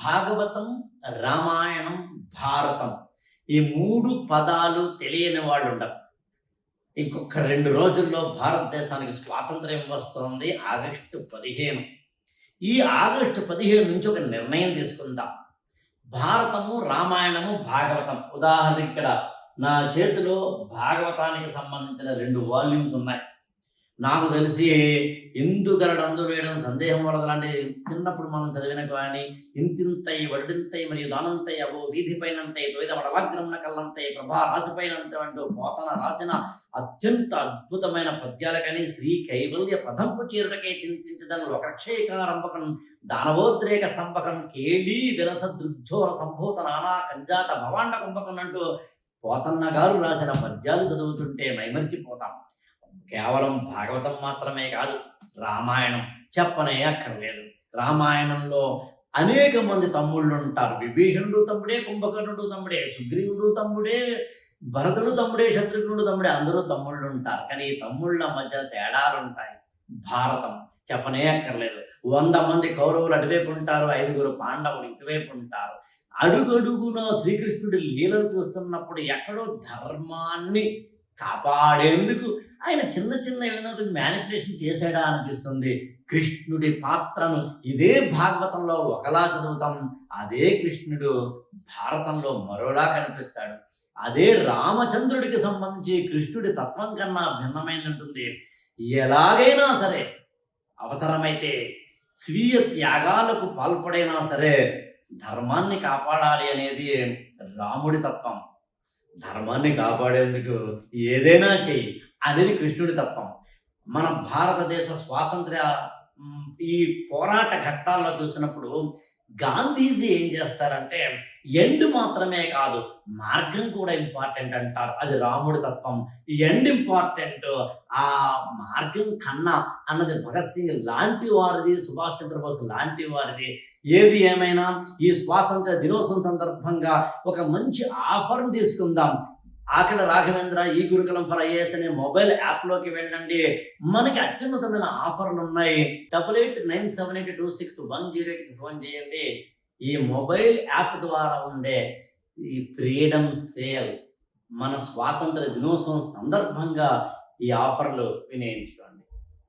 భాగవతం, రామాయణం, భారతం ఈ 3 పదాలు తెలియని వాళ్ళు ఉండరు. ఇంకొక 2 రోజుల్లో భారతదేశానికి స్వాతంత్ర్యం వస్తోంది. ఆగస్టు 15. ఈ ఆగస్టు 15 నుంచి ఒక నిర్ణయం తీసుకుందాం. భారతము, రామాయణము, భాగవతం. ఉదాహరణకి ఇక్కడ నా చేతిలో భాగవతానికి సంబంధించిన 2 వాల్యూమ్స్ ఉన్నాయి. నాకు తెలిసి ఇందు గలడందు వేయడం సందేహం వలదలాంటి చిన్నప్పుడు మనం చదివిన కానీ ఇంతింతై వడిడింతై మరియు దానంతై అవో వీధిపైనంతై ద్వైతమడలాగ్రమణ కల్లంతై ప్రభా రాశిపైనంత అంటూ పోతన రాసిన అత్యంత అద్భుతమైన పద్యాలకని శ్రీ కైవల్య పదంపు చేరుటకే చింతించడం లోకక్షేకారంభకం దానవోద్రేక స్తంభకం కేళీ విరస దృగ్జోర సంభూత నానా కంజాత భవాండ కుంభకం అంటూ పోతన్న గారు రాసిన పద్యాలు చదువుతుంటే మైమర్చిపోతాం. కేవలం భాగవతం మాత్రమే కాదు, రామాయణం చెప్పనే అక్కర్లేదు. రామాయణంలో అనేక మంది తమ్ముళ్ళు ఉంటారు. విభీషణుడు తమ్ముడే, కుంభకర్ణుడు తమ్ముడే, సుగ్రీవుడు తమ్ముడే, భరతుడు తమ్ముడే, శత్రుఘ్నుడు తమ్ముడే, అందరూ తమ్ముళ్ళు ఉంటారు. కానీ ఈ తమ్ముళ్ళ మధ్య తేడాలు ఉంటాయి. భారతం చెప్పనే అక్కర్లేదు. 100 మంది కౌరవులు అటువైపు ఉంటారు, 5 పాండవులు ఇటువైపు ఉంటారు. అడుగడుగున శ్రీకృష్ణుడి లీలలు చూస్తున్నప్పుడు ఎక్కడో ధర్మాన్ని కాపాడేందుకు ఆయన చిన్న చిన్న ఏమైనా మ్యానిపులేషన్ చేశాడా అనిపిస్తుంది. కృష్ణుడి పాత్రను ఇదే భాగవతంలో ఒకలా చదువుతాం, అదే కృష్ణుడు భారతంలో మరోలా కనిపిస్తాడు. అదే రామచంద్రుడికి సంబంధించి కృష్ణుడి తత్వం కన్నా భిన్నమైనటుంది. ఎలాగైనా సరే అవసరమైతే స్వీయ త్యాగాలకు పాల్పడైనా సరే ధర్మాన్ని కాపాడాలి అనేది రాముడి తత్వం. ధర్మాన్ని కాపాడేందుకు ఏదైనా చెయ్యి అనేది కృష్ణుడి తత్వం. మన భారతదేశ స్వాతంత్ర్య ఈ పోరాట ఘట్టాల్లో చూసినప్పుడు గాంధీజీ ఏం చేస్తారంటే ఎండ్ మాత్రమే కాదు, మార్గం కూడా ఇంపార్టెంట్ అంటారు. అది రాముడి తత్వం. ఎండ్ ఇంపార్టెంట్, ఆ మార్గం కన్నా అన్నది భగత్ సింగ్ లాంటి వారిది, సుభాష్ చంద్రబోస్ లాంటి వారిది. ఏది ఏమైనా ఈ స్వాతంత్ర దినోత్సవం సందర్భంగా ఒక మంచి ఆఫర్ని తీసుకుందాం. ఆకలి రాఘవేంద్ర ఈ గురుకులం ఫర్ ఐఏఎస్ అనే మొబైల్ యాప్లోకి వెళ్ళండి. మనకి అత్యున్నతమైన ఆఫర్లు ఉన్నాయి. 8897826108కి ఫోన్ చేయండి. ఈ మొబైల్ యాప్ ద్వారా ఉండే ఈ ఫ్రీడమ్ సేల్ మన స్వాతంత్ర దినోత్సవం సందర్భంగా ఈ ఆఫర్లు వినియోగించుకోండి.